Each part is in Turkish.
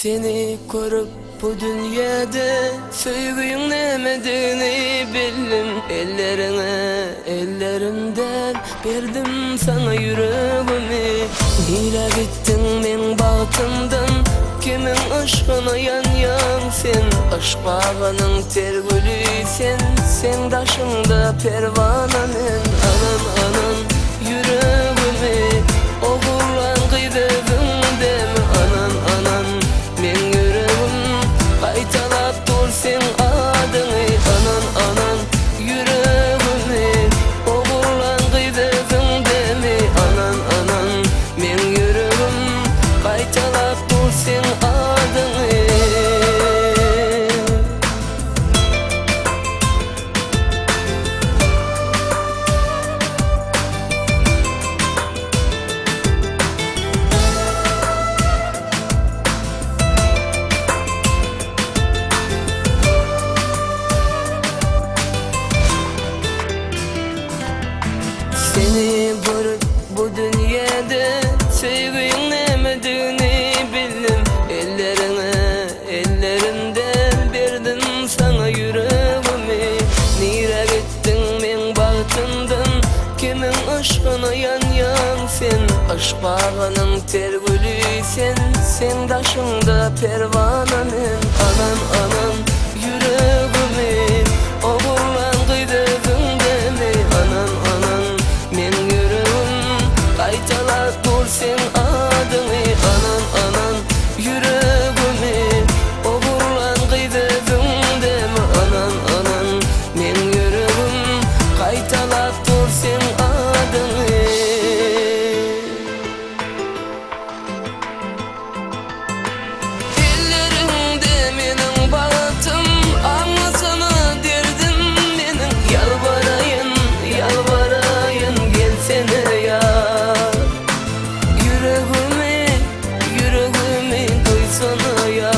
Seni korup bu dünyada söygüyün nemedini bildim. Ellerine ellerimden verdim sana yüreğimi. Nire gittin men bağıtımdan, kimin aşkına yan sen. Aşk bağının tergülü sen daşında pervananın. Anan yüreğimi oğurlan kıydırdın deme. Anan men yüreğim kaytalap dur sen adını. Anan yüreğimi oğurlan kıydırdın deme. Anan men yüreğim kaytalap dur sen adını. Seni görüp bu dünyada sevgin nemedini bildim. Ellerimden verdim sana yüreğimi. Nire gittin men bağıtımdan, kimin aşkına yan sen. Aşk bağının tergülü sen daşında pervananın. Anan yüreğimi oğurlan kıydırdın deme. Anan men yüreğim kaytalap dur sen adını. Anan yüreğimi oğurlan kıydırdın deme. Anan men yüreğim kaytalap dur sen adını. Ellerimde menin bağıtım, anlasana derdim menin. Yalvarayın gelsene ya. Yüreğimi duysana ya.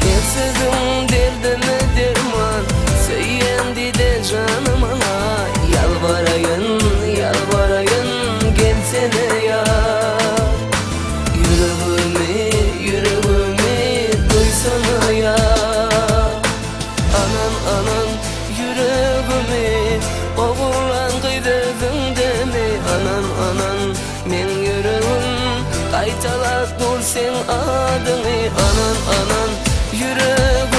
Hepsizim derdime derman, söylendi de canım ana. Yalvarayın gelsene ya. Yüreğimi duysana ya. Anan yüreğimi oğurlan kıydırdın deme. Anan men yüreğim kaytalap dur sen adını. Anan yüreğimi